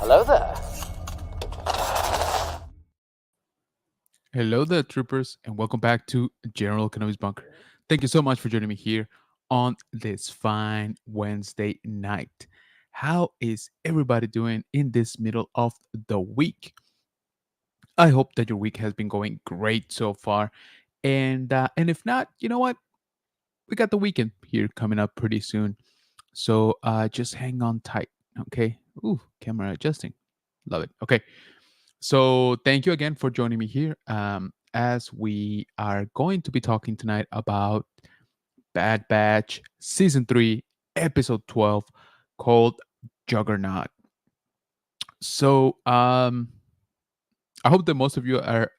Hello there. Hello there, troopers, and welcome back to General Kenobi's Bunker. Thank you so much for joining me here on this fine Wednesday night. How is everybody doing in this middle of the week? I hope that your week has been going great so far, and if not, you know what? We got the weekend here coming up pretty soon, so just hang on tight, okay? Ooh, camera adjusting, love it. Okay, so thank you again for joining me here. As we are going to be talking tonight about Bad Batch Season 3, Episode 12, called Juggernaut. So I hope that most of you are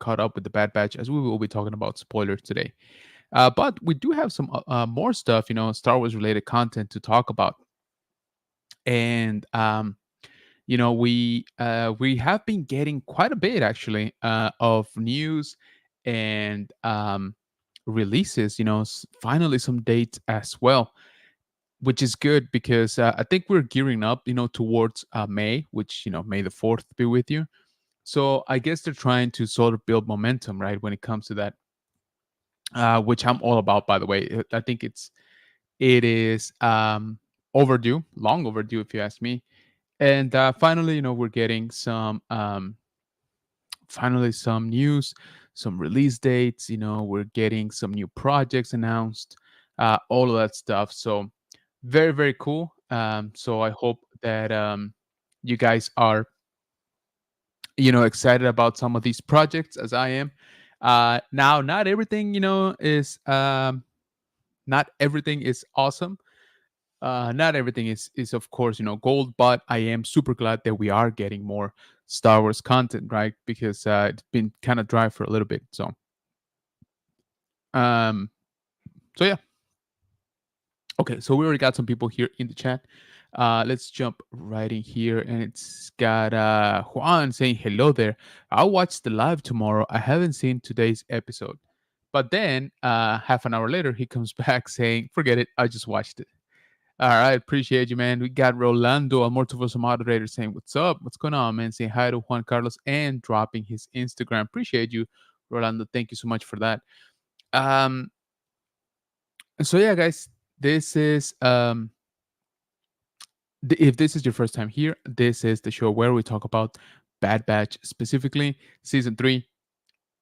caught up with the Bad Batch as we will be talking about spoilers today. But we do have some more stuff, Star Wars related content to talk about. And we have been getting quite a bit actually of news and releases, finally some dates as well, which is good because I think we're gearing up, towards May, which, May the 4th be with you. So I guess they're trying to sort of build momentum, right, when it comes to that, which I'm all about, by the way. I think it is overdue, long overdue if you ask me. And finally, we're getting some finally some news, some release dates. We're getting some new projects announced, all of that stuff. So very, very cool. So I hope that you guys are, excited about some of these projects as I am. Now, not everything, not everything is awesome. Not everything is of course, gold, but I am super glad that we are getting more Star Wars content, right? Because it's been kind of dry for a little bit. Um, so yeah. Okay, so we already got some people here in the chat. Let's jump right in here, and it's got Juan saying hello there. I'll watch the live tomorrow. I haven't seen today's episode, but then half an hour later, he comes back saying, "Forget it. I just watched it." All right, appreciate you, man. We got Rolando, a Multiverse moderator, saying, "What's up? What's going on, man?" Saying hi to Juan Carlos and dropping his Instagram. Appreciate you, Rolando. Thank you so much for that. Um, so yeah, guys, this is if this is your first time here, this is the show where we talk about Bad Batch, specifically season 3,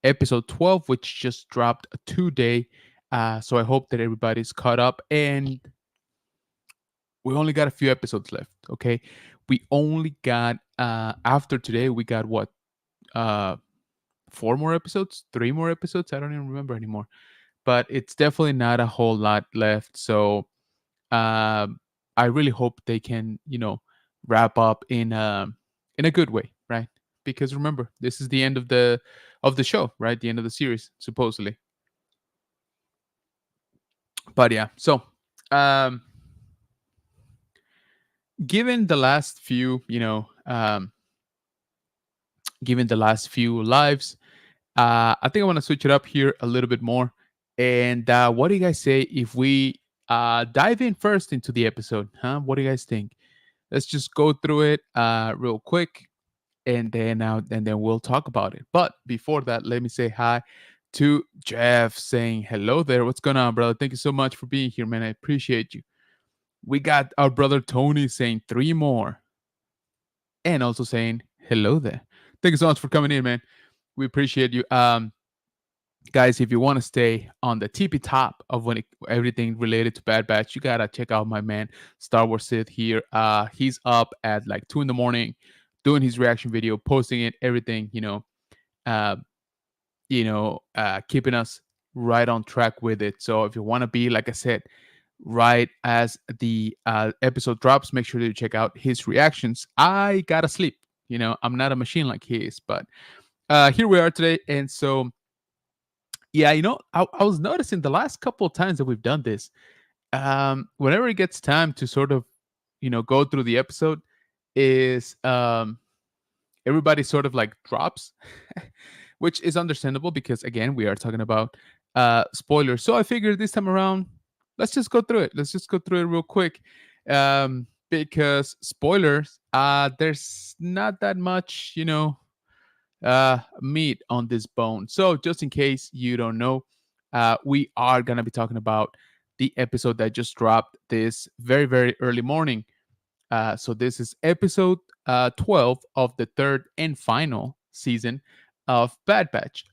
episode 12, which just dropped today. So I hope that everybody's caught up, and we only got a few episodes left. Okay, we only got after today we got what, uh 4 more episodes, 3 more episodes, I don't even remember anymore, but it's definitely not a whole lot left. So um I really hope they can, wrap up in a good way, right? Because remember, this is the end of the show, right? The end of the series, supposedly. But yeah, so um given the last few, given the last few lives, I think I want to switch it up here a little bit more. And what do you guys say if we dive in first into the episode? Huh? What do you guys think? Let's just go through it real quick, and then we'll talk about it. But before that, let me say hi to Jeff, saying hello there. What's going on, brother? Thank you so much for being here, man. I appreciate you. We got our brother Tony saying 3 more, and also saying hello there. Thank you so much for coming in, man. We appreciate you. Guys, if you want to stay on the tippy top of everything related to Bad Batch, you gotta check out my man Star Wars Sith here. He's up at like 2 in the morning, doing his reaction video, posting it, everything. Uh, keeping us right on track with it. So if you want to be, like I said, right as the episode drops, make sure to check out his reactions. I gotta sleep. I'm not a machine like he is, but here we are today, and so yeah, I was noticing the last couple of times that we've done this, whenever it gets time to sort of, go through the episode, is everybody sort of like drops, which is understandable because again, we are talking about spoilers. So I figured this time around, let's just go through it. Let's just go through it real quick. because spoilers, there's not that much, meat on this bone. So just in case you don't know, we are gonna be talking about the episode that just dropped this very very early morning. So this is episode 12 of the third and final season of Bad Batch.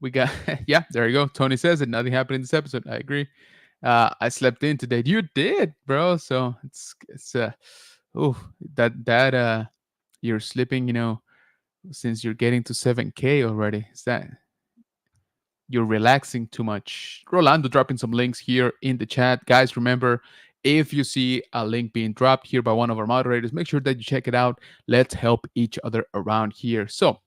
We got yeah, there you go. Tony says it. Nothing happened in this episode. I agree. I slept in today. You did, bro. So it's oh that you're sleeping. Since you're getting to 7K already. Is that you're relaxing too much? Rolando dropping some links here in the chat, guys. Remember, if you see a link being dropped here by one of our moderators, make sure that you check it out. Let's help each other around here. So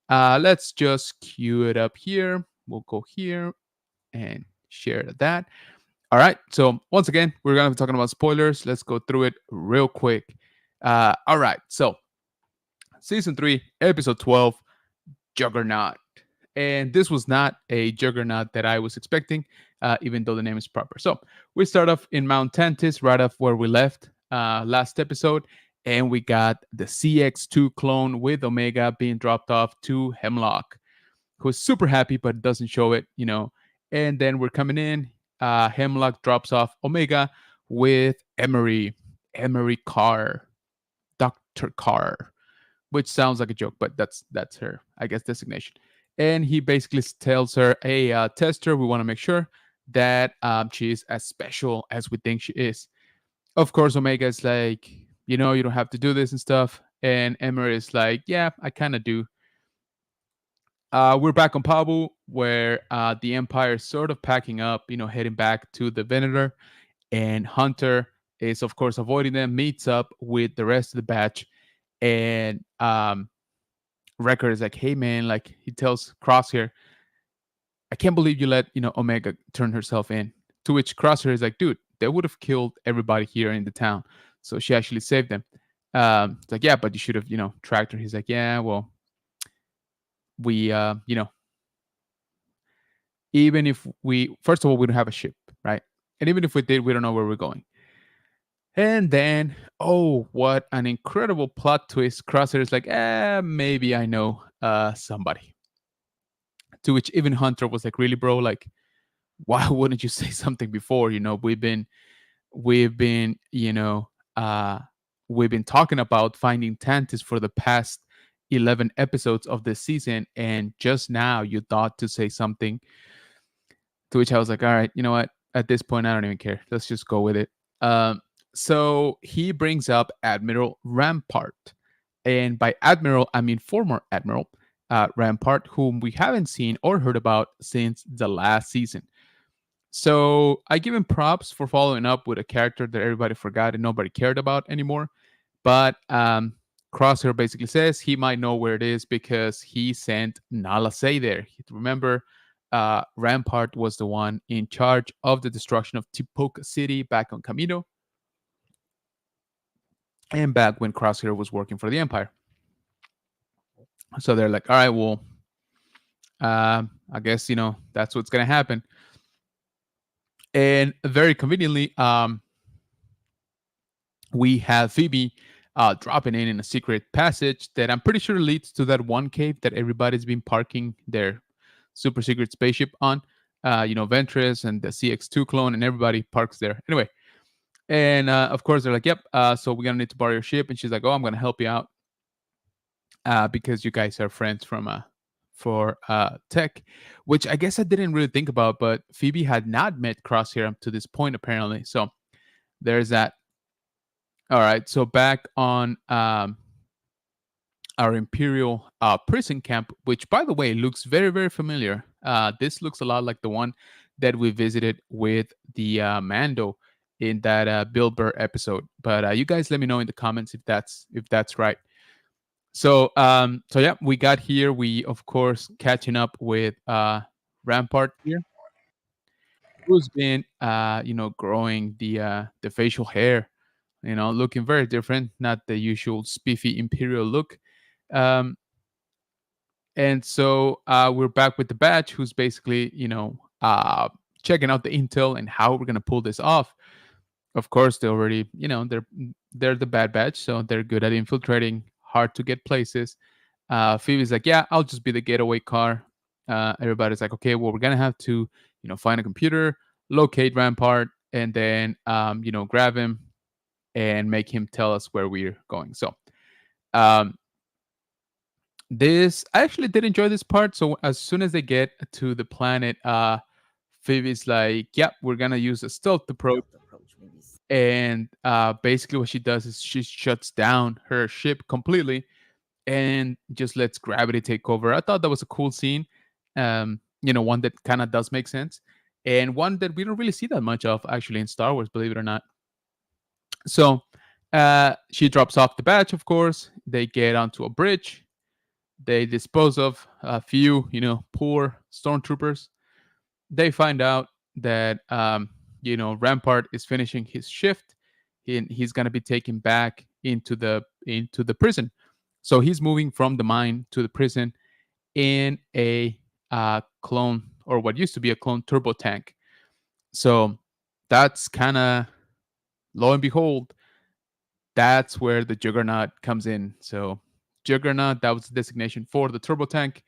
let's just queue it up here. We'll go here and share that. All right. So once again, we're gonna be talking about spoilers. Let's go through it real quick. All right. So season 3, episode 12, Juggernaut. And this was not a Juggernaut that I was expecting, even though the name is proper. So we start off in Mount Tantis, right off where we left last episode, and we got the CX2 clone with Omega being dropped off to Hemlock, who's super happy but doesn't show it. And then we're coming in. Hemlock drops off Omega with Emery Carr, Dr. Carr, which sounds like a joke, but that's her, I guess, designation. And he basically tells her, "Hey, test her. We want to make sure that she is as special as we think she is." Of course, Omega is like, you don't have to do this and stuff. And Emery is like, "Yeah, I kind of do." We're back on Pabu, where the Empire is sort of packing up, heading back to the Venator. And Hunter is, of course, avoiding them, meets up with the rest of the batch. And Record is like, "Hey, man," like he tells Crosshair, "I can't believe you let, Omega turn herself in." To which Crosshair is like, "Dude, they would have killed everybody here in the town. So she actually saved them." It's like, "Yeah, but you should have, tracked her." He's like, "Yeah, well, we, even if first of all, we don't have a ship, right? And even if we did, we don't know where we're going." And then, oh, what an incredible plot twist. Crosshair is like, maybe I know somebody. To which even Hunter was like, "Really, bro? Like, why wouldn't you say something before? We've been, we've been talking about finding Tantis for the past 11 episodes of this season, and just now you thought to say something." To which I was like, "All right, you know what? At this point, I don't even care. Let's just go with it." So he brings up Admiral Rampart. And by Admiral, I mean former Admiral Rampart, whom we haven't seen or heard about since the last season. So I give him props for following up with a character that everybody forgot and nobody cared about anymore. But Crosshair basically says he might know where it is because he sent Nala Say there. Remember, Rampart was the one in charge of the destruction of Tipoca City back on Camino, and back when Crosshair was working for the Empire. So they're like, "All right, well, I guess that's what's gonna happen." And very conveniently, we have Phoebe dropping in a secret passage that I'm pretty sure leads to that one cave that everybody's been parking their super secret spaceship on. Ventress and the CX2 clone, and everybody parks there. Anyway, and of course they're like, "Yep, so we're gonna need to borrow your ship." And she's like, "Oh, I'm gonna help you out because you guys are friends from for tech," which I guess I didn't really think about, but Phoebe had not met Crosshair up to this point apparently. So there's that. All right, so back on our Imperial prison camp, which by the way looks very very familiar. This looks a lot like the one that we visited with the Mando in that Bill Burr episode. But you guys let me know in the comments if that's right. So yeah, we got here. We of course catching up with Rampart here, who's been growing the facial hair, looking very different, not the usual spiffy Imperial look. Um, and so we're back with the batch, who's basically checking out the intel and how we're gonna pull this off. Of course, they already, they're the Bad Batch, so they're good at infiltrating, hard to get places. Phoebe's like, yeah, I'll just be the getaway car. Everybody's like, okay, well, we're gonna have to, find a computer, locate Rampart, and then, grab him and make him tell us where we're going. So, um, this I actually did enjoy this part. So as soon as they get to the planet, Phoebe's like, "Yep, we're gonna use a stealth approach." And basically, what she does is she shuts down her ship completely and just lets gravity take over. I thought that was a cool scene. One that kind of does make sense, and one that we don't really see that much of actually in Star Wars, believe it or not. So she drops off the batch. Of course, they get onto a bridge. They dispose of a few, poor stormtroopers. They find out that Rampart is finishing his shift. He's gonna be taken back into the prison. So he's moving from the mine to the prison in a clone, or what used to be a clone turbo tank. So that's kind of, lo and behold, that's where the Juggernaut comes in. So Juggernaut, that was the designation for the turbo tank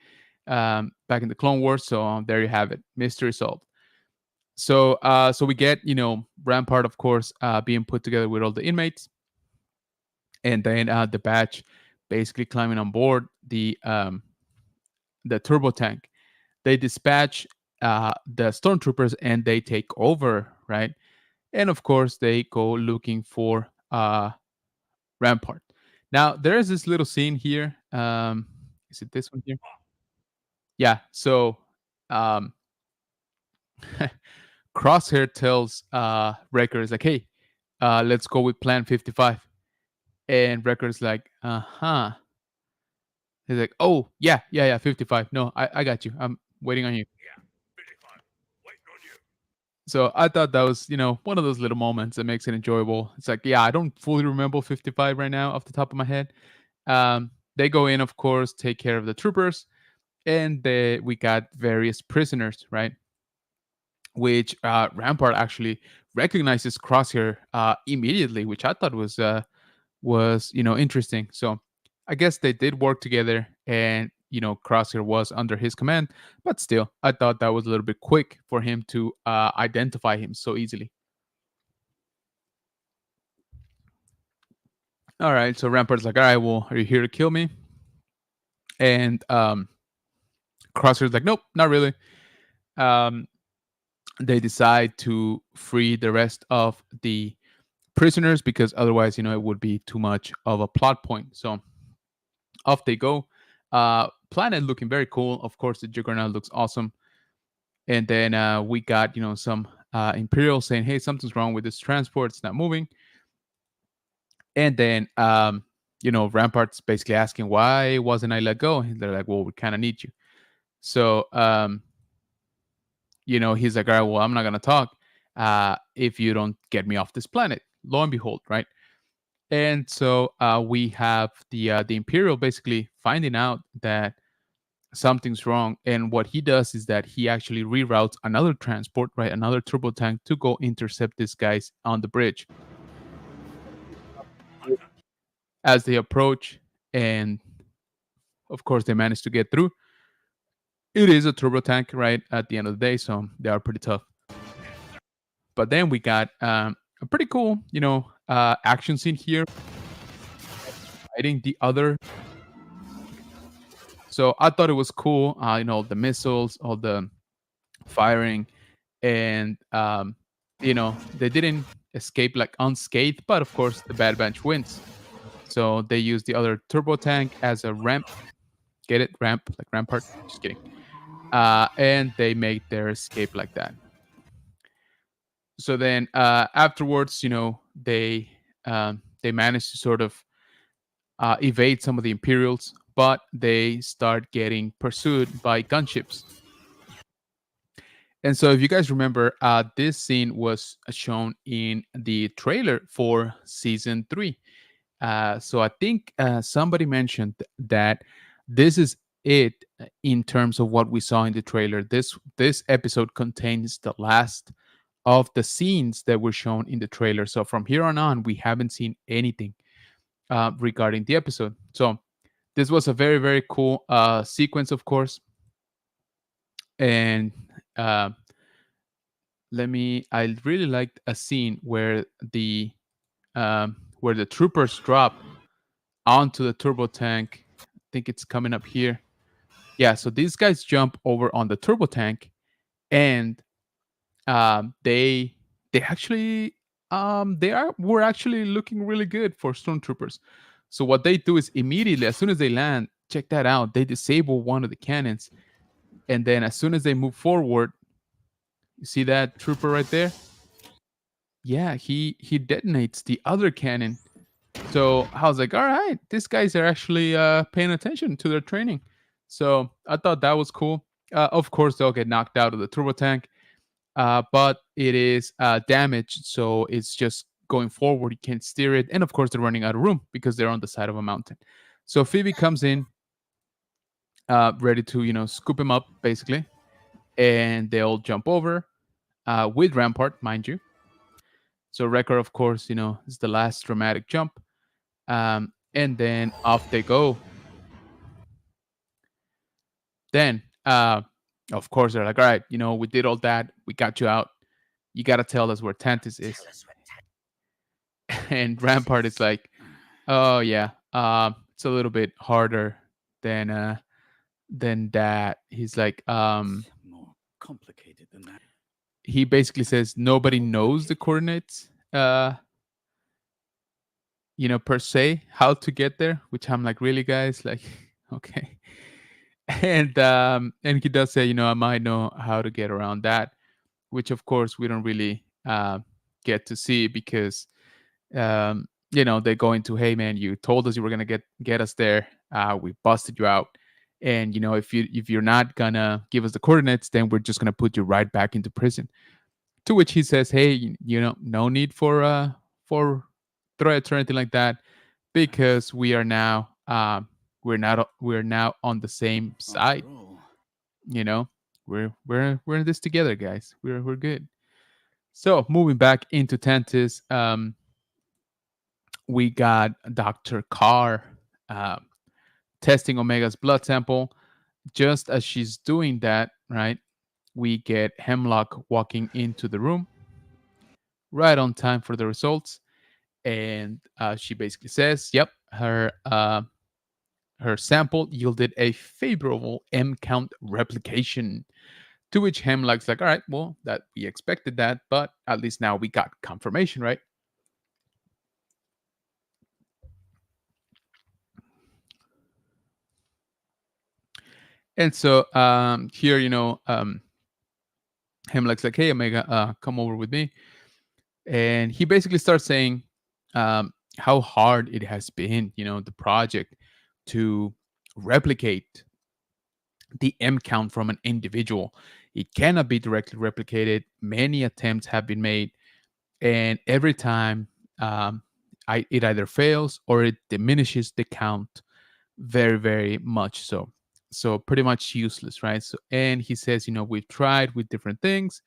back in the Clone Wars. So there you have it, mystery solved. So we get Rampart, of course, being put together with all the inmates, and then the batch basically climbing on board the turbo tank. They dispatch the stormtroopers and they take over, right? And of course, they go looking for Rampart. Now there is this little scene here. Is it this one here? Yeah. So um, Crosshair tells Wrecker is like, "Hey, let's go with Plan 55," and Wrecker's like, "Uh huh." He's like, "Oh yeah, yeah, yeah, 55. No, I got you. I'm waiting on you." So I thought that was, one of those little moments that makes it enjoyable. It's like, yeah, I don't fully remember 55 right now off the top of my head. They go in, of course, take care of the troopers, and we got various prisoners, right? Which Rampart actually recognizes Crosshair immediately, which I thought was interesting. So I guess they did work together, and Crosshair was under his command, but still, I thought that was a little bit quick for him to identify him so easily. All right, so Rampart's like, all right, well, are you here to kill me? And Crosshair's like, nope, not really. Um, they decide to free the rest of the prisoners because otherwise, it would be too much of a plot point. So off they go. Planet looking very cool. Of course, the Juggernaut looks awesome. And then we got some Imperial saying, "Hey, something's wrong with this transport. It's not moving." And then Rampart's basically asking, "Why wasn't I let go?" And they're like, "Well, we kind of need you." So he's like, "All right, well, I'm not gonna talk if you don't get me off this planet." Lo and behold, right? And so we have the Imperial basically finding out that something's wrong, and what he does is that he actually reroutes another transport, right, another turbo tank, to go intercept these guys on the bridge. As they approach, and of course they manage to get through. It is a turbo tank, right, at the end of the day, so they are pretty tough. But then we got a pretty cool action scene here fighting the other. So I thought it was cool, the missiles, all the firing, and they didn't escape like unscathed, but of course the Bad Batch wins. So they use the other turbo tank as a ramp. Get it? Ramp, like Rampart. Just kidding. And they make their escape like that. So then afterwards, they manage to sort of evade some of the Imperials, but they start getting pursued by gunships. And so, if you guys remember, this scene was shown in the trailer for season 3. So I think somebody mentioned that this is it in terms of what we saw in the trailer. This episode contains the last of the scenes that were shown in the trailer. So from here on, we haven't seen anything regarding the episode. So this was a very, very cool sequence, of course. And uh, I really liked a scene where the troopers drop onto the turbo tank. I think it's coming up here. Yeah, so these guys jump over on the turbo tank, and they actually they are were actually looking really good for stormtroopers. So what they do is immediately, as soon as they land, check that out, they disable one of the cannons, and then as soon as they move forward, you see that trooper right there? Yeah, he detonates the other cannon. So I was like, all right, these guys are actually paying attention to their training. So I thought that was cool. Of course, they'll get knocked out of the turbo tank, but it is damaged, so it's just going forward. You can't steer it, and of course, they're running out of room because they're on the side of a mountain. So Phoebe comes in, ready to scoop him up, basically, and they all jump over with Rampart, mind you. So Wrecker, of course, is the last dramatic jump, and then off they go. Then, of course, they're like, all right, we did all that. We got you out. You got to tell us where Tantis is. And Rampart is like, oh, yeah, it's a little bit harder than that. He's like, he basically says nobody knows the coordinates, per se, how to get there, which I'm like, really, guys? Like, okay. And he does say, I might know how to get around that, which of course we don't really get to see because they go into, hey man, you told us you were gonna get us there. We busted you out, and if you're not gonna give us the coordinates, then we're just gonna put you right back into prison. To which he says, hey, no need for threats or anything like that, because we're now on the same side. You know, we're in this together, guys. We're good. So moving back into Tantis, we got Dr. Carr uh, testing Omega's blood sample. Just as she's doing that, right, we get Hemlock walking into the room right on time for the results, and she basically says, "Yep, her sample yielded a favorable M count replication." To which Hemlock's like, "All right, well, that we expected that, but at least now we got confirmation, right?" And so here, Hemlock's like, "Hey, Omega, come over with me," and he basically starts saying how hard it has been, the project to replicate the M count from an individual. It cannot be directly replicated. Many attempts have been made, and every time um, it either fails or it diminishes the count very, very much. So pretty much useless, right? So, and he says, we've tried with different things,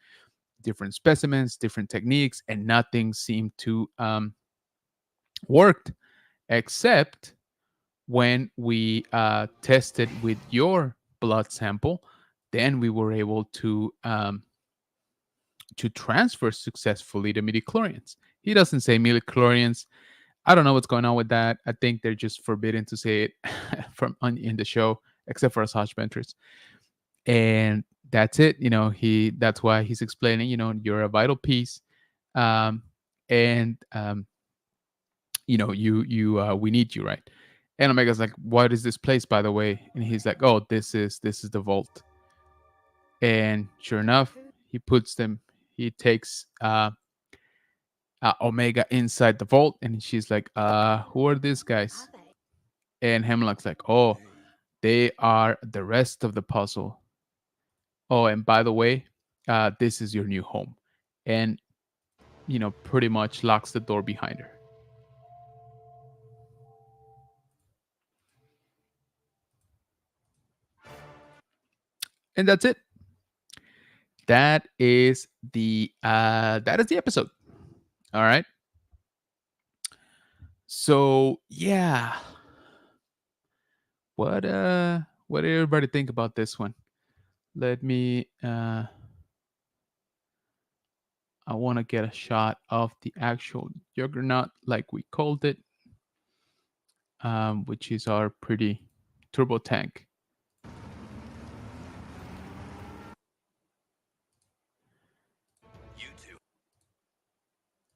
different specimens, different techniques, and nothing seemed to worked, except when we tested with your blood sample. Then we were able to transfer successfully the midichlorians. He doesn't say midichlorians. I don't know what's going on with that. I think they're just forbidden to say it in the show, except for Asajj Ventress. And that's it. That's why he's explaining. You're a vital piece, um, and we need you, right? And Omega's like, what is this place, by the way? And he's like, oh, this is the vault. And sure enough, he takes Omega inside the vault, and she's like, who are these guys? And Hemlock's like, oh, they are the rest of the puzzle. Oh, and by the way, this is your new home. And pretty much locks the door behind her. And that's it. that is the episode. All right. So yeah, what did everybody think about this one? Let me I want to get a shot of the actual Juggernaut, like we called it, which is our pretty turbo tank.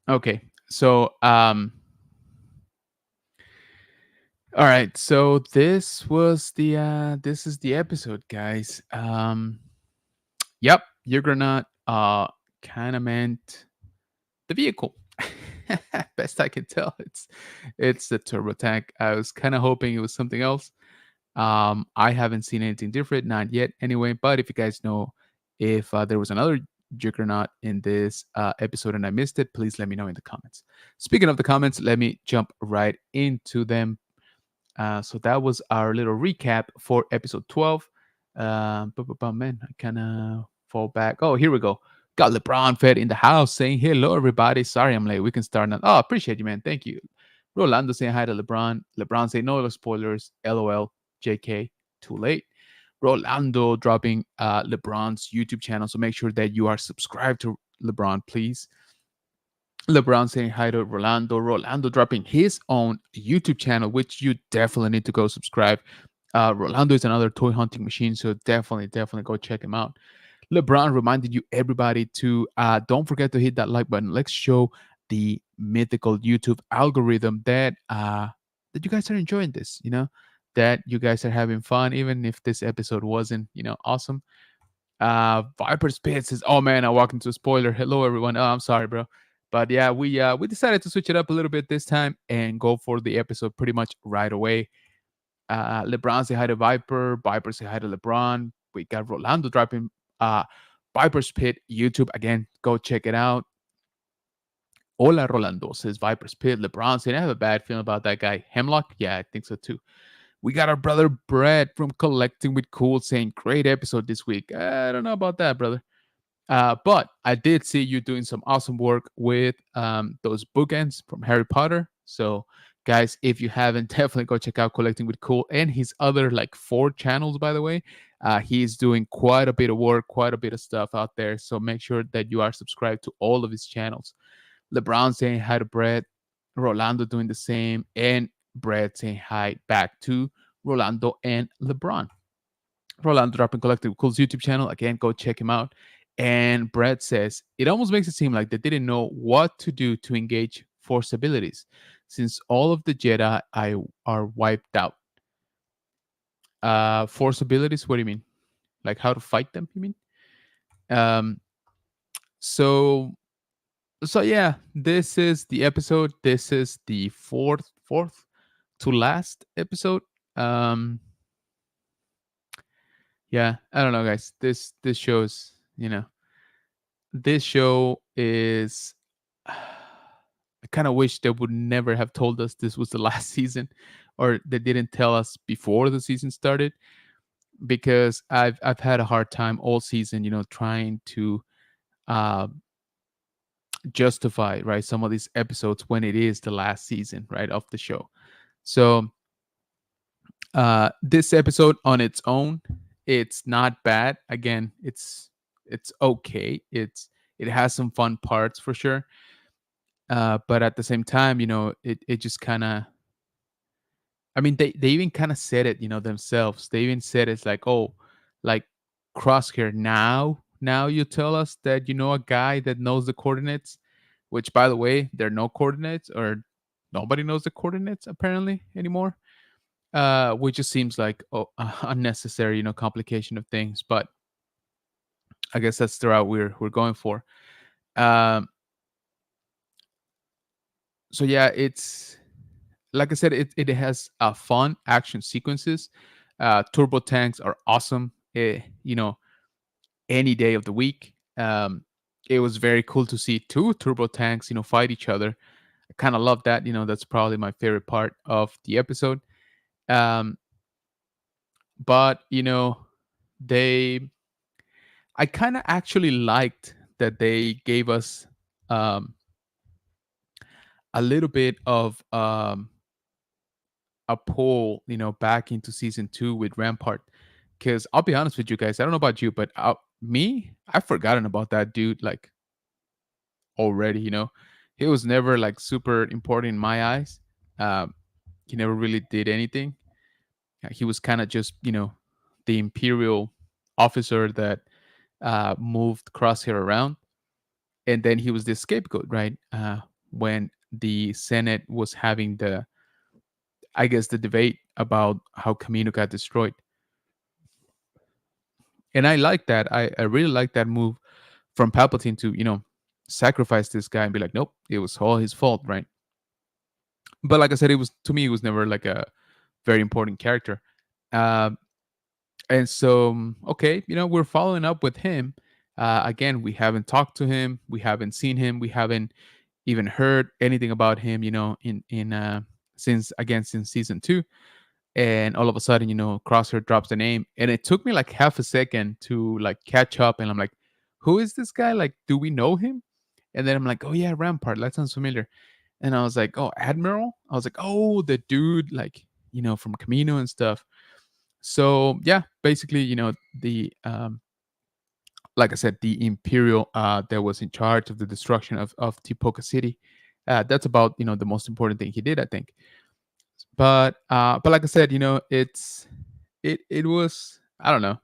Okay, so all right, so this is the episode, guys. Yep, Juggernaut kind of meant the vehicle. Best I can tell, it's the turbo tank. I was kind of hoping it was something else. I haven't seen anything different, not yet, anyway. But if you guys know if there was another Juggernaut in this episode and I missed it, please let me know in the comments. Speaking of the comments, let me jump right into them. So that was our little recap for episode 12. Man, I kind of fall back. Oh, here we go. Got LeBron Fed in the house saying hello, everybody. Sorry I'm late. We can start now. Oh, appreciate you, man. Thank you. Rolando saying hi to LeBron. LeBron saying no spoilers. LOL. JK. Too late. Rolando dropping LeBron's YouTube channel. So make sure that you are subscribed to LeBron, please. LeBron saying hi to Rolando. Rolando dropping his own YouTube channel, which you definitely need to go subscribe. Rolando is another toy hunting machine, so definitely go check him out. LeBron reminded you everybody to don't forget to hit that like button. Let's show the mythical YouTube algorithm that you guys are enjoying this. That you guys are having fun, even if this episode wasn't awesome. Viper Spit says, "Oh man, I walked into a spoiler. Hello everyone. Oh, I'm sorry, bro." But yeah, we decided to switch it up a little bit this time and go for the episode pretty much right away. LeBron say hi to Viper. Viper say hi to LeBron. We got Rolando dropping Viper's Pit YouTube again. Go check it out. Hola Rolando says Viper's Pit. LeBron saying I have a bad feeling about that guy. Hemlock, yeah, I think so too. We got our brother Brett from Collecting with Cool saying great episode this week. I don't know about that, brother. But I did see you doing some awesome work with those bookends from Harry Potter. So, guys, if you haven't, definitely go check out Collecting with Cool and his other like 4 channels, by the way. He's doing quite a bit of work, quite a bit of stuff out there. So make sure that you are subscribed to all of his channels. LeBron saying hi to Brett, Rolando doing the same, and Brett saying hi back to Rolando and LeBron. Rolando dropping Collective Cool's YouTube channel. Again, go check him out. And Brett says, it almost makes it seem like they didn't know what to do to engage Force abilities, since all of the Jedi are wiped out. Force abilities, what do you mean? Like how to fight them, you mean? Um, so so yeah, this is the episode. This is the fourth to last episode. Um, yeah, I don't know, guys. This shows, this show is I kind of wish they would never have told us this was the last season, or they didn't tell us before the season started, because I've had a hard time all season, trying to uh justify, right, some of these episodes when it is the last season, right, of the show. So this episode on its own, it's not bad. Again, it's okay. It has some fun parts for sure. But at the same time, it just kind of, I mean, they even kind of said it, themselves. They even said it's like, oh, like Crosshair, now you tell us that you know a guy that knows the coordinates, which by the way, there are no coordinates, or nobody knows the coordinates apparently anymore. Which just seems like unnecessary, complication of things. But I guess that's the route we're going for. Um, so yeah, it's like I said, it has fun action sequences. Turbo tanks are awesome. Any day of the week. It was very cool to see 2 turbo tanks, fight each other. I kind of love that. That's probably my favorite part of the episode. Um, but they I kind of actually liked that they gave us um, a little bit of a pull, back into season two with Rampart. Because I'll be honest with you guys, I don't know about you, but me, I've forgotten about that dude like already. He was never like super important in my eyes. Um, he never really did anything. He was kind of just the imperial officer that moved Crosshair around, and then he was the scapegoat, right? When the Senate was having I guess, the debate about how Camino got destroyed, and I like that. I really like that move from Palpatine to sacrifice this guy and be like, nope, it was all his fault, right? But like I said, it was to me, it was never like a very important character. Um, and so, okay, we're following up with him. Again, we haven't talked to him, we haven't seen him, we haven't even heard anything about him, in since season two. And all of a sudden, Crosshair drops the name, and it took me like half a second to like catch up, and I'm like, who is this guy? Like, do we know him? And then I'm like, oh yeah, Rampart, that sounds familiar. And I was like, oh, Admiral. I was like, oh, the dude, like, from Camino and stuff. So yeah, basically, the like I said, the Imperial that was in charge of the destruction of Tipoca City. That's about the most important thing he did, I think. But like I said, it was, I don't know,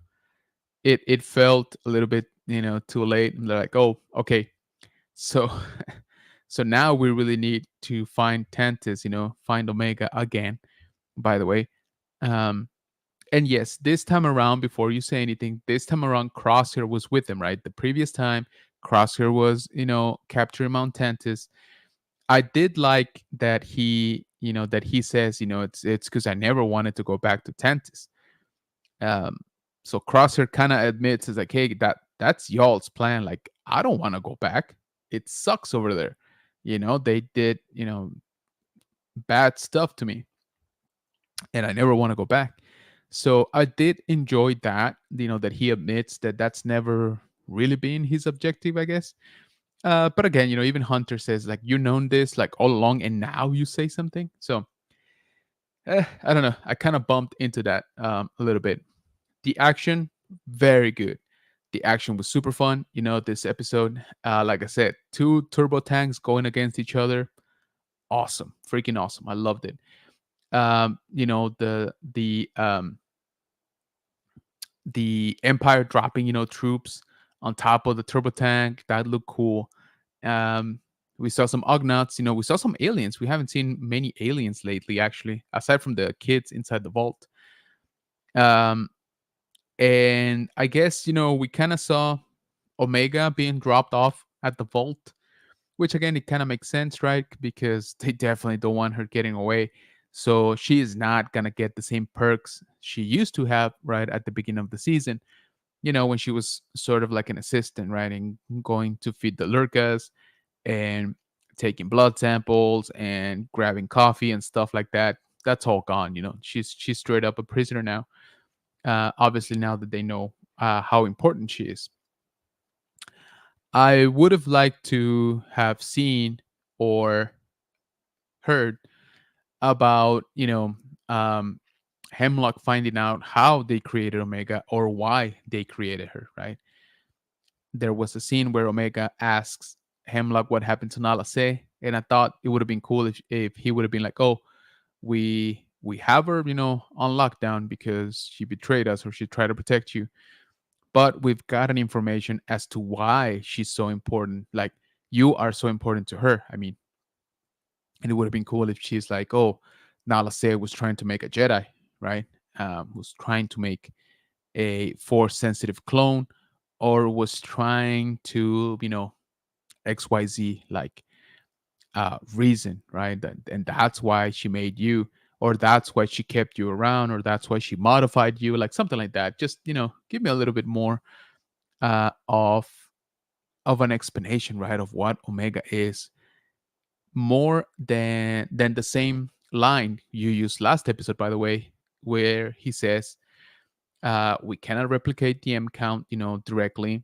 it felt a little bit too late. And they're like, oh, okay, so so now we really need to find Tantis, find Omega again. By the way, um, and yes, this time around, before you say anything, this time around, Crosshair was with them, right? The previous time, Crosshair was, capturing Mount Tantis. I did like that he says, it's because I never wanted to go back to Tantis. Um, so Crosshair kind of admits, is like, hey, that's y'all's plan. Like, I don't want to go back. It sucks over there. They did, bad stuff to me, and I never want to go back. So I did enjoy that, that he admits that that's never really been his objective, I guess. But again, even Hunter says like, you known this like all along, and now you say something. So I don't know. I kind of bumped into that a little bit. The action, very good. The action was super fun. This episode, like I said, two turbo tanks going against each other. Awesome, freaking awesome. I loved it. The Empire dropping, troops on top of the turbo tank. That looked cool. Um, we saw some Ugnaughts, we saw some aliens. We haven't seen many aliens lately, actually, aside from the kids inside the vault. Um, and I guess, we kind of saw Omega being dropped off at the vault, which again, it kind of makes sense, right? Because they definitely don't want her getting away. So she is not going to get the same perks she used to have, right, at the beginning of the season, when she was sort of like an assistant, right, and going to feed the Lurkas and taking blood samples and grabbing coffee and stuff like that. That's all gone. She's straight up a prisoner now. Obviously, now that they know how important she is. I would have liked to have seen or heard about, Hemlock finding out how they created Omega or why they created her, right? There was a scene where Omega asks Hemlock what happened to Nala Se, and I thought it would have been cool if he would have been like, "Oh, we have her, on lockdown because she betrayed us or she tried to protect you, but we've gotten information as to why she's so important. Like, you are so important to her. I mean, and it would have been cool if she's like, oh, Nala Se was trying to make a Jedi, right? Was trying to make a Force sensitive clone, or was trying to, XYZ, like reason, right? And that's why she made you, or that's why she kept you around, or that's why she modified you, like something like that. Just, give me a little bit more of an explanation, right, of what Omega is, more than the same line you used last episode, by the way, where he says, We cannot replicate the M count, directly.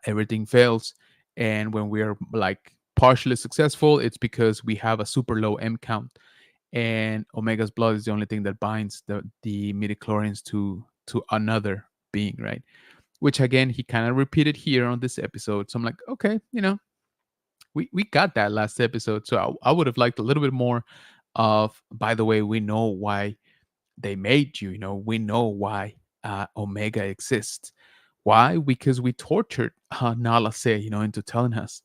Everything fails, and when we are like partially successful, it's because we have a super low M count, and Omega's blood is the only thing that binds the midichlorians to another being, right? Which again he kind of repeated here on this episode. So I'm like, okay, we got that last episode. So I would have liked a little bit more of, by the way, we know why they made you. We know why Omega exists. Why? Because we tortured Nala Se, into telling us.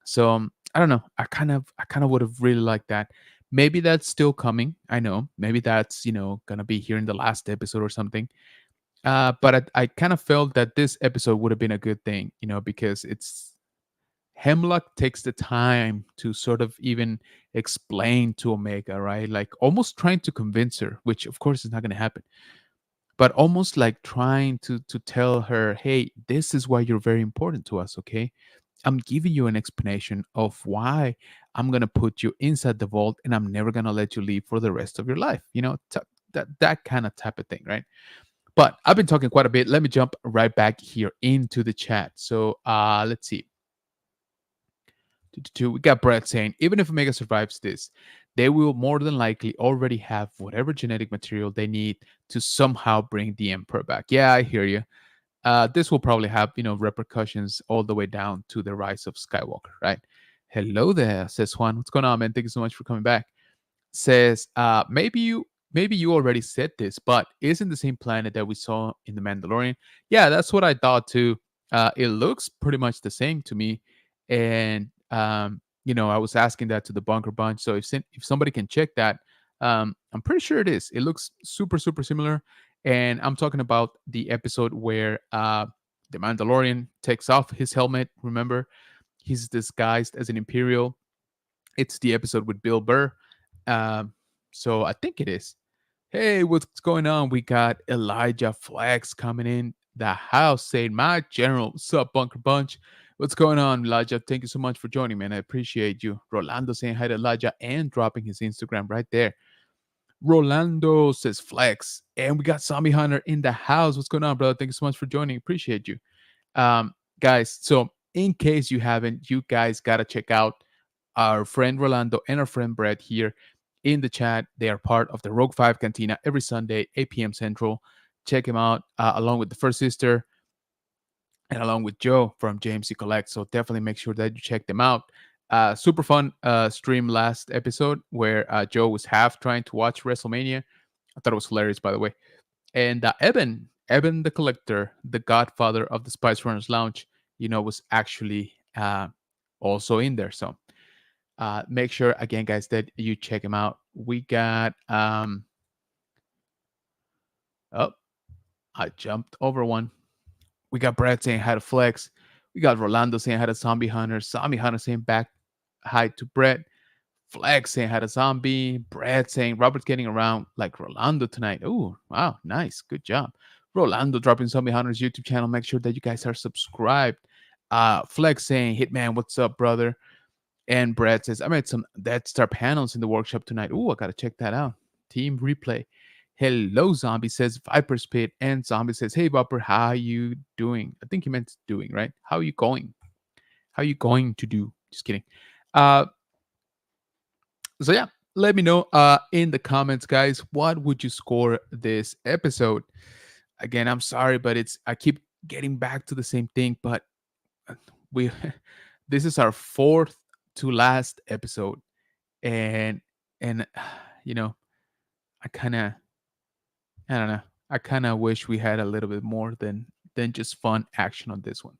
So I don't know. I kind of would have really liked that. Maybe that's still coming. I know. Maybe that's gonna be here in the last episode or something. But I kind of felt that this episode would have been a good thing, because it's Hemlock takes the time to sort of even explain to Omega, right? Like almost trying to convince her, which of course is not going to happen, but almost like trying to tell her, hey, this is why you're very important to us, okay? I'm giving you an explanation of why I'm going to put you inside the vault and I'm never going to let you leave for the rest of your life. That kind of type of thing, right? But I've been talking quite a bit. Let me jump right back here into the chat. So let's see. We got Brett saying, even if Omega survives this, they will more than likely already have whatever genetic material they need to somehow bring the Emperor back. Yeah, I hear you. This will probably have, repercussions all the way down to the rise of Skywalker, right? Hello there, says Juan. What's going on, man? Thank you so much for coming back. Says, maybe you already said this, but isn't the same planet that we saw in the Mandalorian? Yeah, that's what I thought too. It looks pretty much the same to me, and I was asking that to the Bunker Bunch. So if somebody can check that, I'm pretty sure it is. It looks super super similar, and I'm talking about the episode where the Mandalorian takes off his helmet. Remember, he's disguised as an Imperial. It's the episode with Bill Burr. Um, so I think it is. Hey, what's going on? We got Elijah Flex coming in the house saying, my general, what's up, Bunker Bunch? What's going on, Elijah? Thank you so much for joining, man. I appreciate you. Rolando saying hi to Elijah and dropping his Instagram right there. Rolando says Flex. And we got Zombie Hunter in the house. What's going on, brother? Thank you so much for joining. Appreciate you. Guys, so in case you haven't, you guys got to check out our friend Rolando and our friend Brett here in the chat. They are part of the Rogue 5 Cantina every Sunday, 8 p.m. Central. Check him out along with the First Sister and along with Joe from JMC Collect. So definitely make sure that you check them out. Super fun stream last episode where Joe was half trying to watch WrestleMania. I thought it was hilarious, by the way. And Eben the Collector, the godfather of the Spice Runners Lounge, was actually also in there. So make sure again, guys, that you check him out. We got oh, I jumped over one. We got Brad saying hi to Flex. We got Rolando saying hi to Zombie Hunter. Zombie Hunter saying back hi to Brett. Flex saying hi to Zombie. Brad saying Robert's getting around like Rolando tonight. Oh, wow, nice, good job. Rolando dropping Zombie Hunter's YouTube channel. Make sure that you guys are subscribed. Flex saying, Hitman, what's up, brother? And Brad says, I made some Death Star panels in the workshop tonight. Oh, I got to check that out. Team replay. Hello, Zombie says Viper Spit. And Zombie says, hey, Bopper, how you doing? I think he meant doing, right? How you going? How you going to do? Just kidding. So, yeah, let me know in the comments, guys. What would you score this episode? Again, I'm sorry, but I keep getting back to the same thing, but we this is our fourth to last episode, and and you know I don't know, I kind of wish we had a little bit more than just fun action on this one.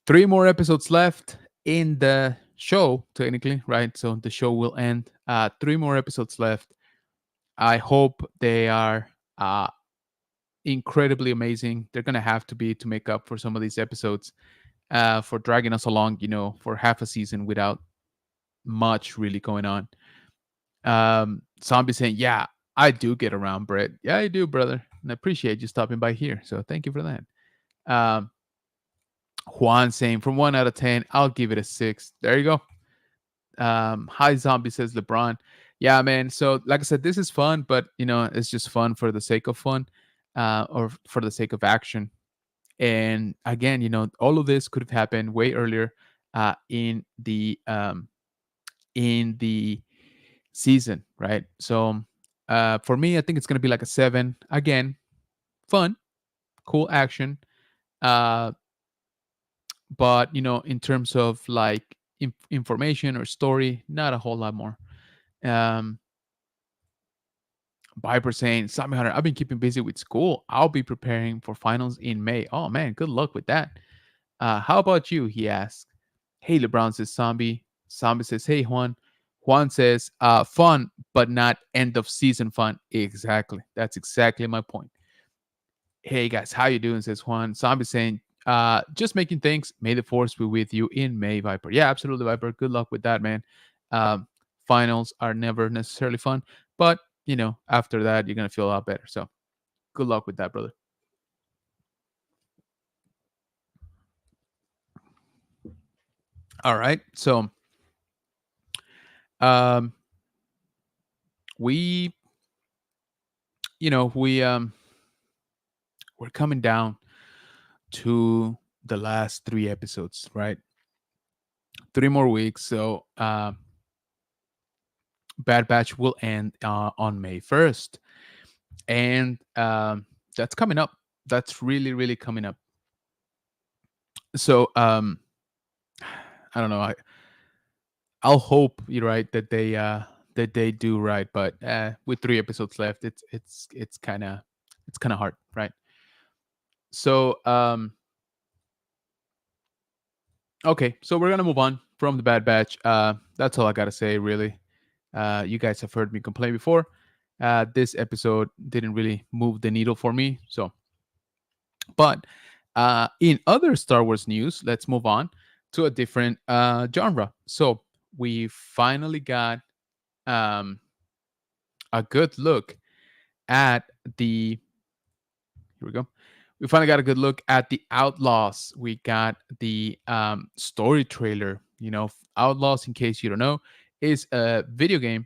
Three more episodes left in the show, technically, right? So the show will end. Three more episodes left. I hope they are incredibly amazing. They're gonna have to be to make up for some of these episodes, for dragging us along, for half a season without much really going on. Zombie saying, "Yeah, I do get around, Brett. Yeah, I do, brother, and I appreciate you stopping by here. So thank you for that." Um, Juan saying, "From 1 out of 10, I'll give it a 6." There you go. Hi, Zombie says LeBron. Yeah, man. So, like I said, this is fun, but it's just fun for the sake of fun, or for the sake of action. And again, all of this could have happened way earlier, in the season, right? So, for me, I think it's gonna be like a 7. Again, fun, cool action. Uh, but in terms of like information or story, not a whole lot more. Um, Viper saying, Sammy Hunter, I've been keeping busy with school. I'll be preparing for finals in May. Oh man, good luck with that. How about you? He asks. Hey, LeBron says Zombie. Zombie says, Hey, Juan. Juan says, fun, but not end of season fun. Exactly. That's exactly my point. Hey guys, how you doing? Says Juan. Zombie saying, just making things. May the force be with you in May, Viper. Yeah, absolutely, Viper. Good luck with that, man. Um, Finals are never necessarily fun, but after that, you're gonna feel a lot better. So good luck with that, brother. All right. So um we we're coming down to the last 3 episodes, right? 3 more weeks. So Bad Batch will end on May 1st. And that's coming up. That's really, really coming up. So I don't know. I'll hope you're right that they do right, but with 3 episodes left, it's kind of hard, right? So okay, so we're gonna move on from the Bad Batch. That's all I gotta say, really. You guys have heard me complain before. This episode didn't really move the needle for me. So, but in other Star Wars news, let's move on to a different genre. So we finally got um, a good look at the. Here we go. We finally got a good look at the Outlaws. We got the story trailer. Outlaws, in case you don't know, is a video game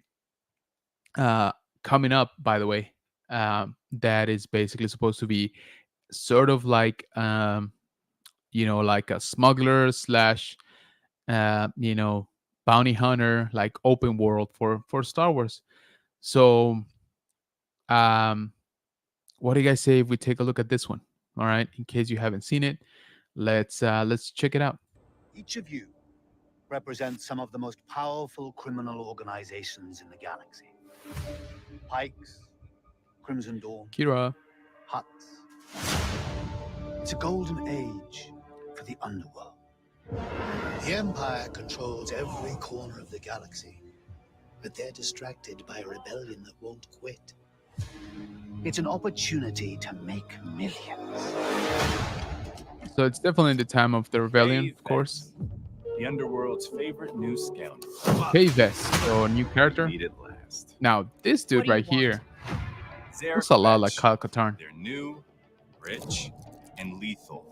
coming up, by the way, that is basically supposed to be sort of like like a smuggler slash bounty hunter, like open world for Star Wars. So um what do you guys say if we take a look at this one? All right, in case you haven't seen it, let's check it out. Each of you represents some of the most powerful criminal organizations in the galaxy. Pikes, Crimson Dawn, Kira. Huts. It's a golden age for the underworld. The Empire controls every corner of the galaxy, but they're distracted by a rebellion that won't quit. It's an opportunity to make millions. So it's definitely the time of the rebellion, of course. The underworld's favorite new scoundrel. K-Vest, so a new character. Need it last. Now this dude right here Zarek looks a lot like Batch. Kyle Katarn. They're new, rich, and lethal.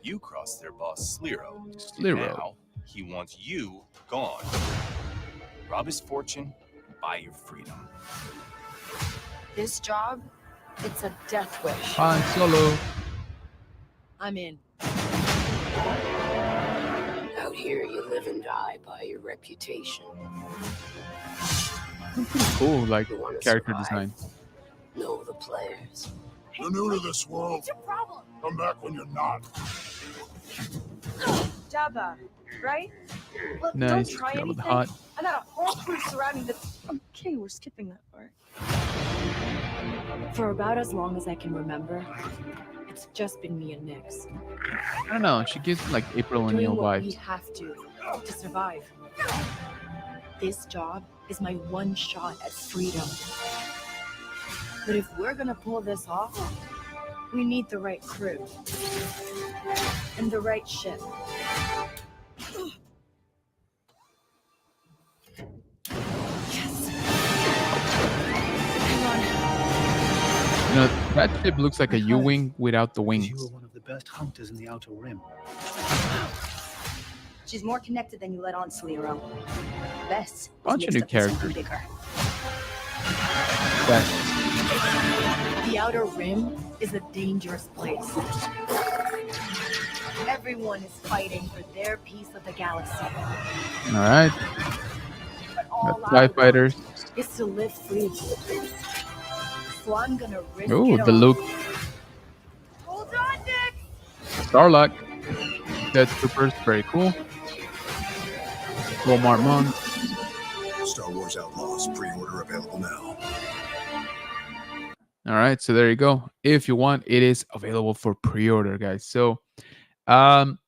You crossed their boss Sliro. Sliro. Now he wants you gone. Rob his fortune, buy your freedom. This job, it's a death wish. Han Solo. I'm in. Out here, you live and die by your reputation. Pretty cool, like You wanna character survive? design. Know the players. You're new to this world. What's your problem? Come back when you're not. Jabba, right? Look, Nice. don't try Got with anything. the hot. I got a whole crew surrounding this. Okay, we're skipping that part. For about as long as I can remember, it's just been me and Nix. I don't know. She gives like April Doing O'Neil what we vibes. have to survive. This job is my one shot at freedom. But if we're gonna pull this off, we need the right crew and the right ship. Yes. Hang on. That ship looks like a U-wing without the Because wings. you were one of the best hunters in the Outer Rim. She's more connected than you let on, Celero. Bess is Bunch of mixed new up in something characters. bigger. That- The Outer Rim is a dangerous place. Everyone is fighting for their piece of the galaxy. all right. But all Got I TIE fighters. want is to live free. So I'm gonna risk Oh, it the all. Luke Hold on, Nick! Starlock. Dead Troopers, very cool. Walmart Monk. Star Wars Outlaws pre-order available now. All right, so there you go. If you want, it is available for pre-order, guys. So, um,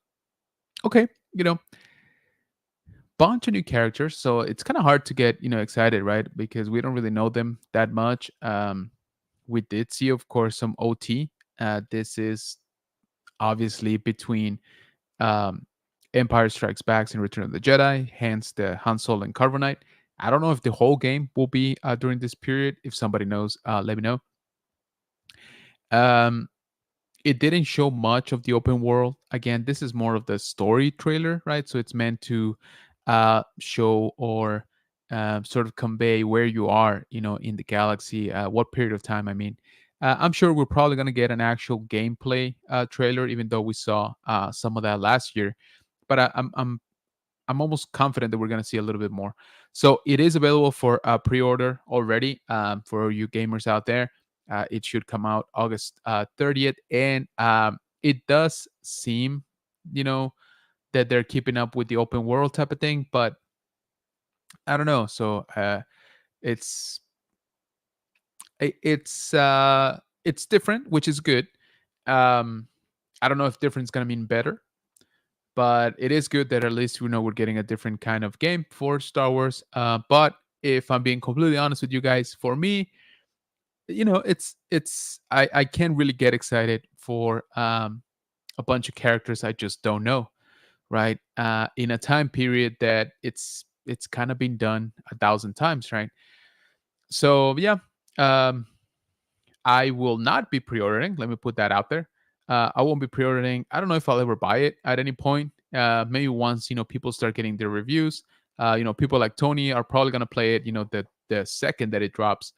okay, bunch of new characters, so it's kind of hard to get excited, right? Because we don't really know them that much. We did see, of course, some OT. This is obviously between um, Empire Strikes Back and Return of the Jedi, hence the Han Solo and Carbonite. I don't know if the whole game will be during this period. If somebody knows, let me know. Um, it didn't show much of the open world. Again, this is more of the story trailer, right? So it's meant to show or sort of convey where you are, in the galaxy, what period of time. I mean, I'm sure we're probably going to get an actual gameplay trailer, even though we saw some of that last year. But I'm almost confident that we're going to see a little bit more. So it is available for pre-order already for you gamers out there. It should come out August 30th, and it does seem, that they're keeping up with the open world type of thing, but I don't know. So it's it's different, which is good. Um, I don't know if different is going to mean better, but it is good that at least we're getting a different kind of game for Star Wars. But if I'm being completely honest with you guys, for me, it's I can't really get excited for a bunch of characters I just don't know, right? In a time period that it's kind of been done 1,000 times, right? So yeah, um, I will not be pre-ordering. Let me put that out there. I won't be pre-ordering. I don't know if I'll ever buy it at any point. Maybe once people start getting their reviews. People like Tony are probably gonna play it. The second that it drops.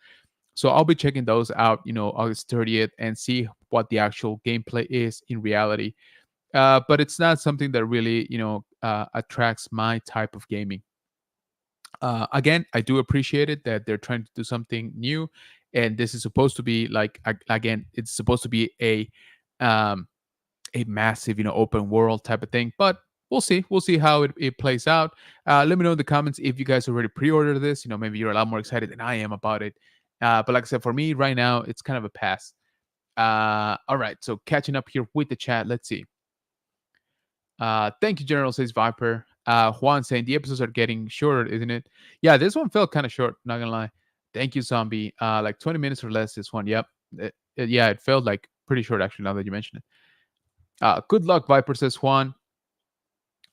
So I'll be checking those out. August 30th and see what the actual gameplay is in reality. But it's not something that really attracts my type of gaming. Again, I do appreciate it that they're trying to do something new, and this is supposed to be like again, it's supposed to be um, a massive, open world type of thing. But we'll see. We'll see how it plays out. Let me know in the comments if you guys already pre-ordered this. Maybe you're a lot more excited than I am about it. But like I said, for me right now, it's kind of a pass. All right, so catching up here with the chat. Let's see. Thank you, General, says Viper. Juan saying the episodes are getting shorter, isn't it? Yeah, this one felt kind of short, not gonna lie. Thank you, Zombie. Like 20 minutes or less, this one. Yep. Yeah, it felt like pretty short, actually, now that you mention it. Good luck, Viper, says Juan.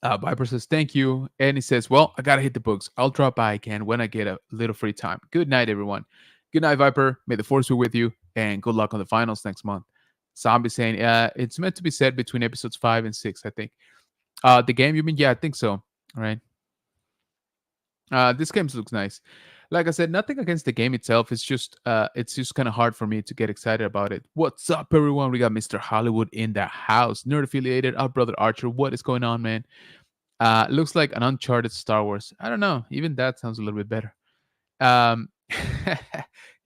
Viper says, thank you. And he says, well, I gotta hit the books. I'll drop by again when I get a little free time. Good night, everyone. Good night, Viper. May the force be with you, and good luck on the finals next month. Zombie saying, it's meant to be said between episodes 5 and 6, I think. The game, you mean? Yeah, I think so. All right. This game looks nice. Like I said, nothing against the game itself. It's just kind of hard for me to get excited about it. What's up, everyone? We got Mr. Hollywood in the house. Nerd affiliated. Our brother Archer. What is going on, man? Looks like an Uncharted Star Wars. I don't know. Even that sounds a little bit better.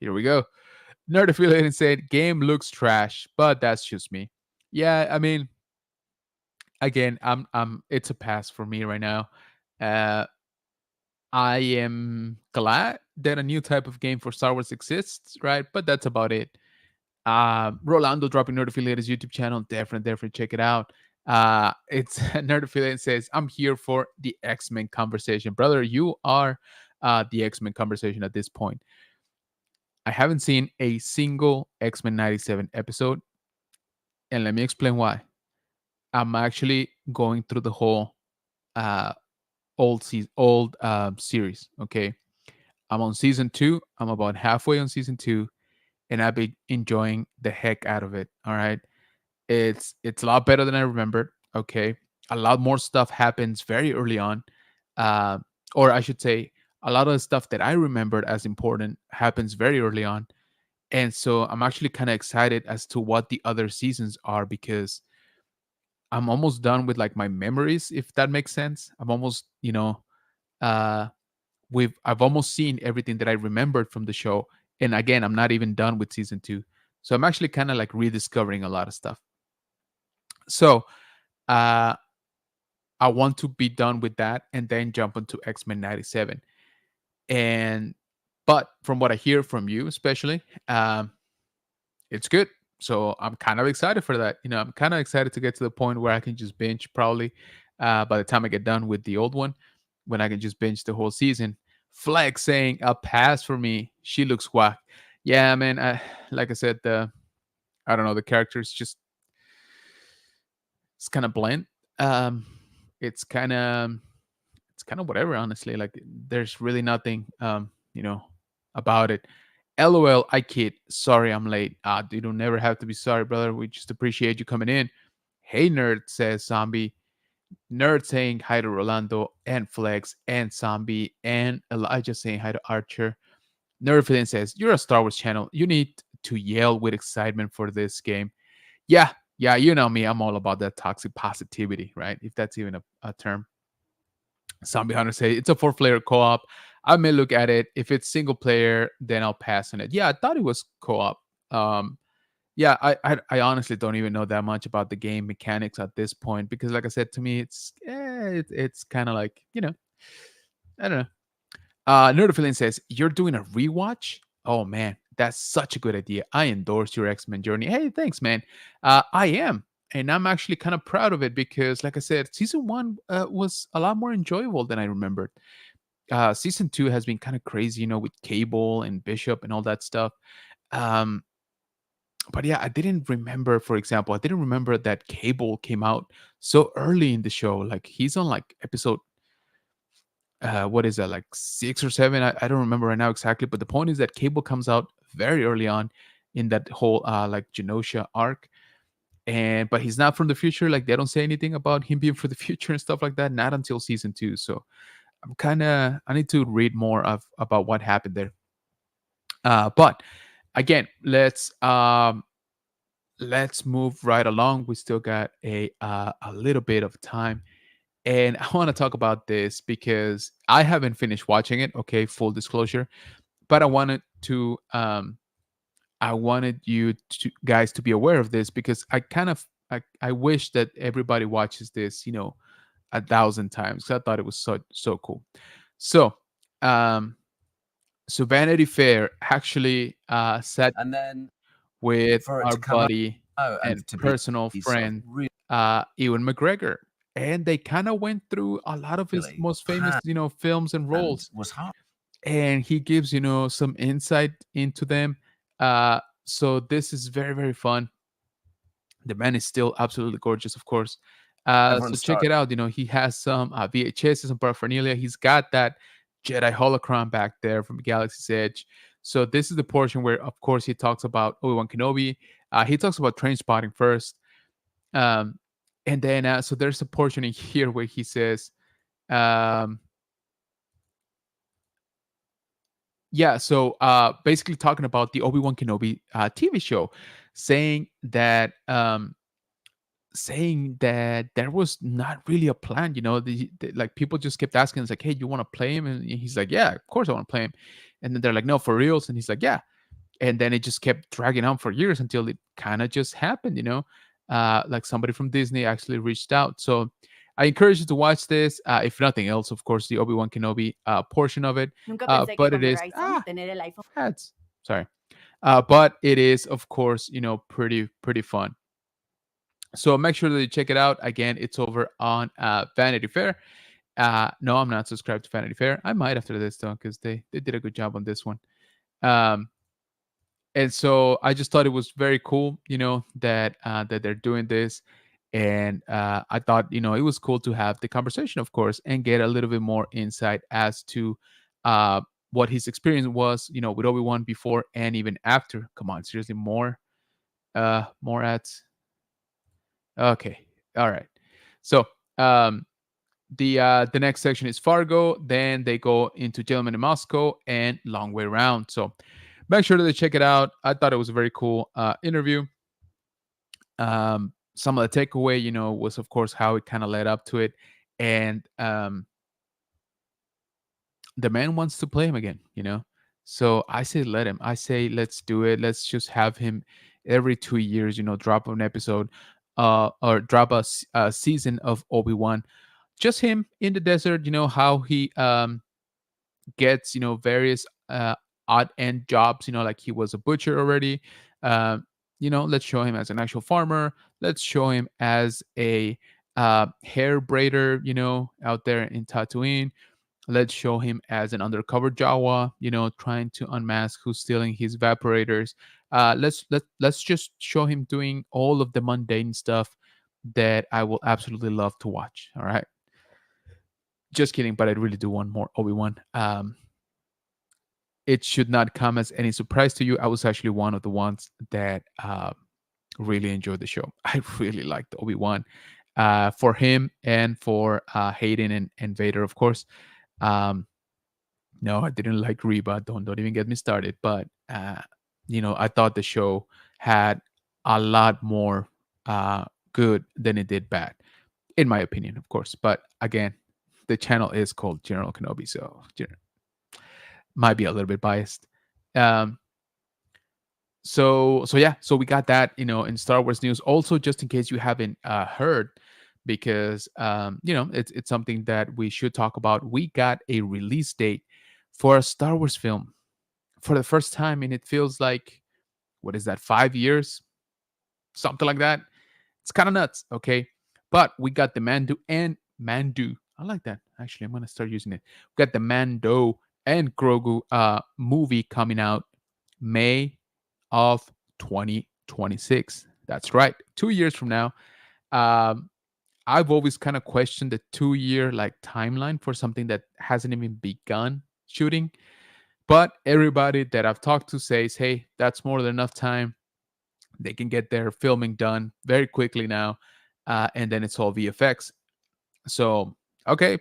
Here we go. Nerd affiliated said, game looks trash, but that's just me. Yeah, I mean, again, it's a pass for me right now. I am glad that a new type of game for Star Wars exists, right? But that's about it. Rolando dropping Nerd Affiliate's YouTube channel. Definitely check it out. It's Nerd Affiliate says, I'm here for the X-Men conversation. Brother, you are the X-Men conversation at this point. I haven't seen a single X-Men 97 episode. And let me explain why. I'm actually going through the whole old series. Okay, I'm on season 2. I'm about halfway on season 2, and I've been enjoying the heck out of it. All right, it's a lot better than I remembered. Okay, a lot more stuff happens very early on, uh, or I should say, a lot of the stuff that I remembered as important happens very early on. And so I'm actually kind of excited as to what the other seasons are, because I'm almost done with like my memories, if that makes sense. I'm almost, uh I've almost seen everything that I remembered from the show. And again, I'm not even done with season 2. So I'm actually kind of like rediscovering a lot of stuff. So uh I want to be done with that and then jump into X-Men 97. And but from what I hear from you especially, it's good. So I'm kind of excited for that. I'm kind of excited to get to the point where I can just binge probably by the time I get done with the old one, when I can just binge the whole season. Flex saying a pass for me. She looks whack. Yeah, man. Like I said, I don't know, the characters just it's kind of bland. Um, it's kind of whatever, honestly. Like there's really nothing about it. LOL, I kid. Sorry I'm late. You don't never have to be sorry, brother. We just appreciate you coming in. Hey nerd, says Zombie. Nerd saying hi to Rolando and Flex and Zombie and Elijah saying hi to Archer. Nerdfilin says, you're a Star Wars channel. You need to yell with excitement for this game. Yeah, you know me. I'm all about that toxic positivity, right? If that's even a term. Zombie Hunter say it's a 4-player co-op. I may look at it. If it's single player, then I'll pass on it. Yeah, I thought it was co-op. Um, yeah, I honestly don't even know that much about the game mechanics at this point, because, like I said, to me, it's kind of like, I don't know. Nerdophilia says, you're doing a rewatch? Oh man, that's such a good idea. I endorse your X-Men journey. Hey, thanks, man. I am. And I'm actually kind of proud of it because, like I said, season 1 was a lot more enjoyable than I remembered. Season 2 has been kind of crazy, with Cable and Bishop and all that stuff. Um, but yeah, I didn't remember, for example, I didn't remember that Cable came out so early in the show. Like he's on like episode what is that, like 6 or 7? I don't remember right now exactly, but the point is that Cable comes out very early on in that whole like Genosha arc. And but he's not from the future. Like they don't say anything about him being for the future and stuff like that, not until season 2. So I need to read more of about what happened there. But again, let's move right along. We still got a little bit of time. And I want to talk about this because I haven't finished watching it. Okay, full disclosure. But I wanted you to guys to be aware of this, because I wish that everybody watches this, 1,000 times. I thought it was so cool. So um so Vanity Fair actually sat And then with for it our to come out buddy and and to be personal sort of friend Ewan McGregor, and they kind of went through a lot of his really most famous, planned films and roles, was hard. and he gives some insight into them. So this is very very fun. The man is still absolutely gorgeous, of course. So Everyone's check started. it out. He has some VHS, some paraphernalia. He's got that Jedi holocron back there from Galaxy's Edge. So this is the portion where, of course, he talks about Obi-Wan Kenobi. He talks about train spotting first. Um, and then, so there's a portion in here where he says, um, yeah, so basically talking about the Obi-Wan Kenobi TV show, saying that there was not really a plan. Like people just kept asking, it's like, hey, you want to play him? And he's like, yeah, of course I want to play him. And then they're like, no, for reals? And he's like, yeah. And then it just kept dragging on for years until it kind of just happened. Like somebody from Disney actually reached out. So I encourage you to watch this. If nothing else, of course, the Obi-Wan Kenobi portion of it. But it is ads. Sorry. But it is, of course, pretty fun. So make sure that you check it out. Again, it's over on Vanity Fair. No, I'm not subscribed to Vanity Fair. I might after this though, because they did a good job on this one. Um, and so I just thought it was very cool, that they're doing this. And I thought, it was cool to have the conversation, of course, and get a little bit more insight as to what his experience was, with Obi-Wan before and even after. Come on, seriously, more ads. Okay. All right. So Um, the next section is Fargo. Then they go into Gentleman in Moscow and Long Way Round. So make sure to check it out. I thought it was a very cool interview. Some of the takeaway, was of course how it kind of led up to it, and the man wants to play him again. So I say let him. I say let's do it. Let's just have him every 2 years, drop an episode, or drop a season of Obi-Wan. Just him in the desert. How he gets various odd end jobs. Like he was a butcher already. Um, let's show him as an actual farmer. Let's show him as a hair braider. Out there in Tatooine. Let's show him as an undercover Jawa, trying to unmask who's stealing his evaporators. Let's just show him doing all of the mundane stuff that I will absolutely love to watch. All right. Just kidding, but I really do want more Obi-Wan. It should not come as any surprise to you. I was actually one of the ones that really enjoyed the show. I really liked Obi-Wan, for him and for Hayden and Vader, of course. Um, no, I didn't like Reba. Don't even get me started. But I thought the show had a lot more good than it did bad, in my opinion, of course. But again, the channel is called General Kenobi, so might be a little bit biased. Um, so yeah, so we got that in Star Wars news. Also, just in case you haven't heard, because it's something that we should talk about. We got a release date for a Star Wars film for the first time, and it feels like, what is that, 5 years, something like that. It's kind of nuts, okay? But we got the Mandu. I like that. Actually, I'm gonna start using it. We got the Mando and Grogu movie coming out May of 2026. That's right, 2 years from now. Um, I've always kind of questioned the 2 year like timeline for something that hasn't even begun shooting. But everybody that I've talked to says, hey, that's more than enough time. They can get their filming done very quickly now. And then it's all VFX. So, okay,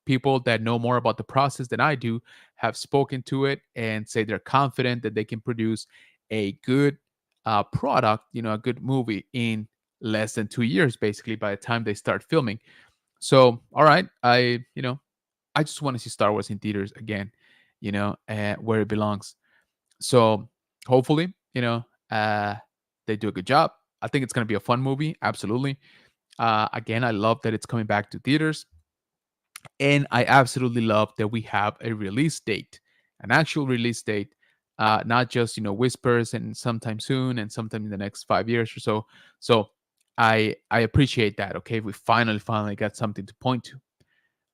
people that know more about the process than I do have spoken to it and say they're confident that they can produce a good product, a good movie in less than 2 years, basically, by the time they start filming. So, all right, I just want to see Star Wars in theaters again, where it belongs. So hopefully, they do a good job. I think it's going to be a fun movie. Absolutely. Again, I love that it's coming back to theaters. And I absolutely love that we have a release date, an actual release date, not just, whispers and sometime soon and sometime in the next 5 years or so. So I appreciate that. Okay. We finally got something to point to.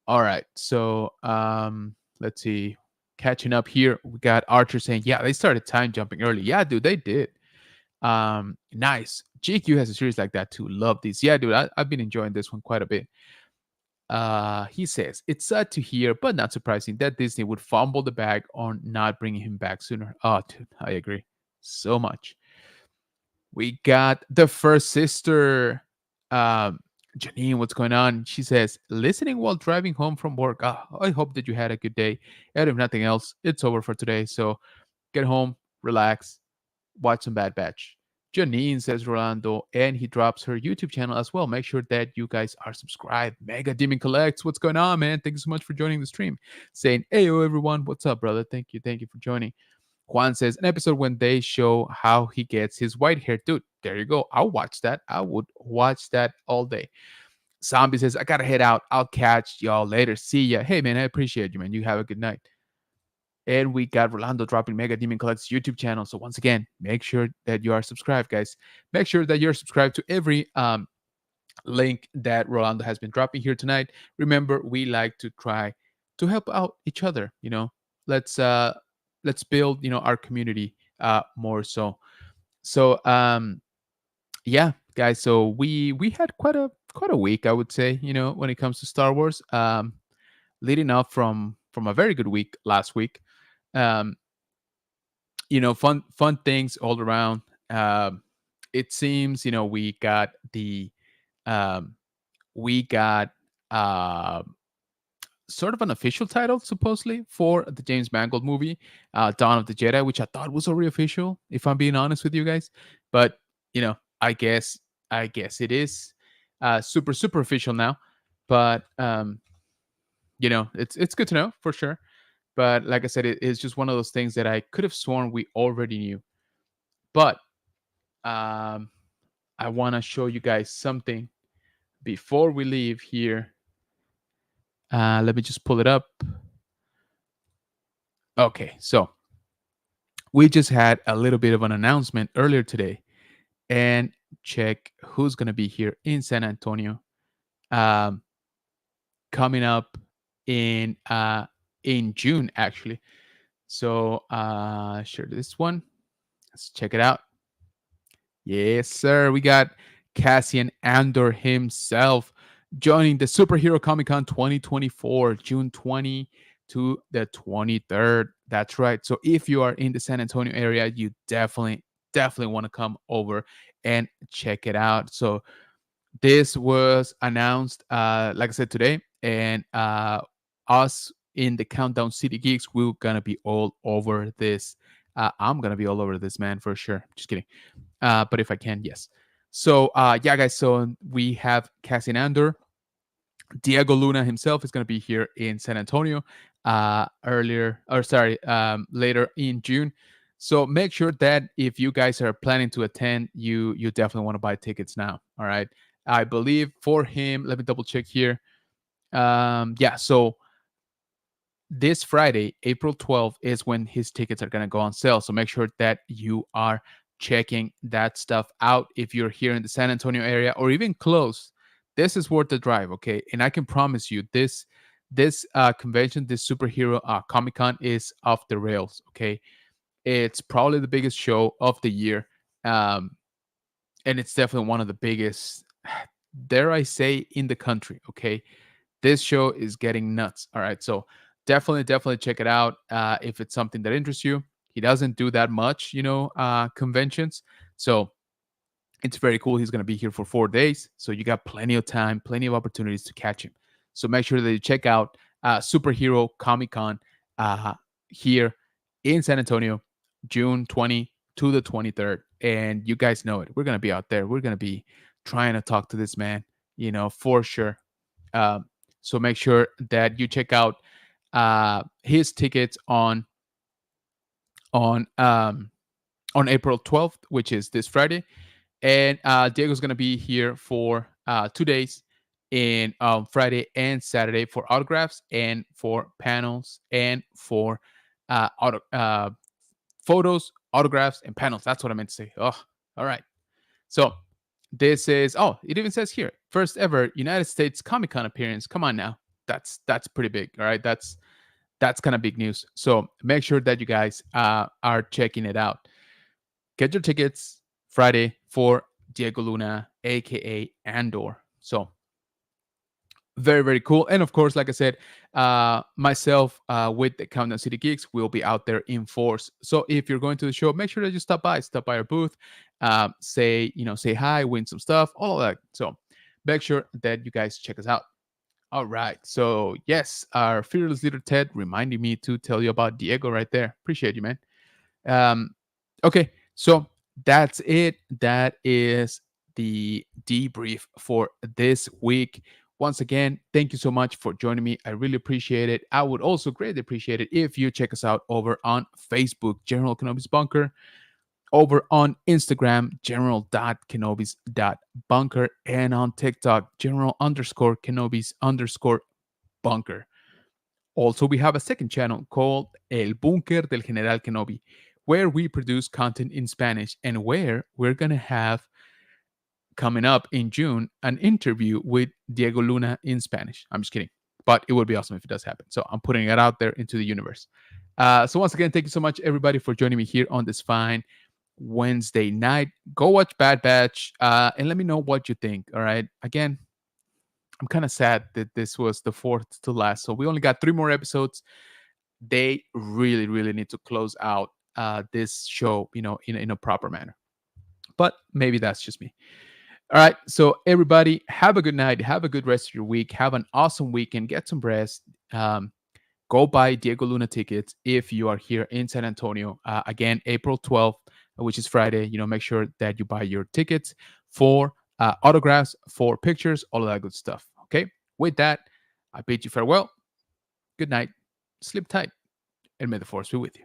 All right. So let's see. Catching up here, we got Archer saying, yeah, they started time jumping early. Yeah, dude, they did. Nice. GQ has a series like that too. Love these. Yeah, dude, I've been enjoying this one quite a bit. He says, it's sad to hear, but not surprising that Disney would fumble the bag on not bringing him back sooner. Oh, dude, I agree so much. We got the first sister, Janine. What's going on? She says, listening while driving home from work. I hope that you had a good day. And if nothing else, it's over for today. So get home, relax, watch some Bad Batch. Janine, says Rolando, and he drops her YouTube channel as well. Make sure that you guys are subscribed. Mega Demon Collects, what's going on, man? Thank you so much for joining the stream. Saying, heyo, everyone. What's up, brother? Thank you for joining. Juan says, an episode when they show how he gets his white hair. Dude, there you go. I'll watch that. I would watch that all day. Zombie says, I gotta head out. I'll catch y'all later. See ya. Hey, man, I appreciate you, man. You have a good night. And we got Rolando dropping Mega Demon Collect's YouTube channel. So once again, make sure that you are subscribed, guys. Make sure that you're subscribed to every link that Rolando has been dropping here tonight. Remember, we like to try to help out each other. Let's build our community more so. So yeah, guys. So we had quite a week, I would say. When it comes to Star Wars, leading up from a very good week last week. um fun things all around. It seems we got the um we got uh, sort of an official title supposedly for the James Mangold movie, Dawn of the Jedi, which I thought was already official, if I'm being honest with you guys. But I guess it is super official now. But it's good to know for sure. But like I said, it's just one of those things that I could have sworn we already knew. But um, I want to show you guys something before we leave here. Let me just pull it up. Okay, so we just had a little bit of an announcement earlier today, and check who's going to be here in San Antonio um, coming up in June, actually. So share this one. Let's check it out. Yes, sir. We got Cassian Andor himself joining the Superhero Comic Con 2024, June 20 to the 23rd. That's right. So if you are in the San Antonio area, you definitely want to come over and check it out. So this was announced, like I said, today, and us in the Countdown City Geeks, we're gonna be all over this. I'm gonna be all over this, man, for sure. Just kidding. But if I can, yes. So yeah, guys. So we have Cassian Andor. Diego Luna himself is going to be here in San Antonio later in June. So make sure that if you guys are planning to attend, you definitely want to buy tickets now. All right. I believe for him, let me double check here. Yeah, so this Friday, April 12th, is when his tickets are going to go on sale. So make sure that you are checking that stuff out if you're here in the San Antonio area or even close. This is worth the drive, okay? And I can promise you, this convention, this superhero Comic Con, is off the rails, okay? It's probably the biggest show of the year, and it's definitely one of the biggest, dare I say, in the country, okay? This show is getting nuts. All right, so definitely check it out if it's something that interests you. He doesn't do that much, conventions, so it's very cool. He's going to be here for 4 days, so you got plenty of time, plenty of opportunities to catch him. So make sure that you check out Superhero Comic Con here in San Antonio, June 20 to the 23rd. And you guys know it. We're going to be out there. We're going to be trying to talk to this man, for sure. So make sure that you check out his tickets on April 12th, which is this Friday. And Diego's going to be here for 2 days in Friday and Saturday for autographs and for panels and for photos, autographs, and panels. That's what I meant to say. Oh, all right. So this is, it even says here, first ever United States Comic Con appearance. Come on now. That's pretty big. All right. That's kind of big news. So make sure that you guys are checking it out. Get your tickets Friday for Diego Luna, aka Andor. So very cool. And of course, like I said, myself with the Countdown City Geeks will be out there in force. So if you're going to the show, make sure that you stop by our booth, say hi, win some stuff, all of that. So make sure that you guys check us out. All right. So yes, our fearless leader Ted reminded me to tell you about Diego right there. Appreciate you, man. Okay, so that's it. That is the debrief for this week. Once again, thank you so much for joining me. I really appreciate it. I would also greatly appreciate it if you check us out over on Facebook, General Kenobi's Bunker, over on Instagram, general.kenobis.bunker, and on TikTok, general_Kenobis_bunker. Also, we have a second channel called El Búnker del General Kenobi, where we produce content in Spanish and where we're going to have, coming up in June, an interview with Diego Luna in Spanish. I'm just kidding, but it would be awesome if it does happen. So I'm putting it out there into the universe. So once again, thank you so much, everybody, for joining me here on this fine Wednesday night. Go watch Bad Batch and let me know what you think. All right. Again, I'm kind of sad that this was the fourth to last. So we only got 3 more episodes. They really need to close out this show, in a proper manner. But maybe that's just me. All right. So everybody, have a good night. Have a good rest of your week. Have an awesome weekend. Get some rest. Go buy Diego Luna tickets if you are here in San Antonio. Again, April 12th, which is Friday. Make sure that you buy your tickets for autographs, for pictures, all of that good stuff. Okay. With that, I bid you farewell. Good night. Sleep tight, and may the force be with you.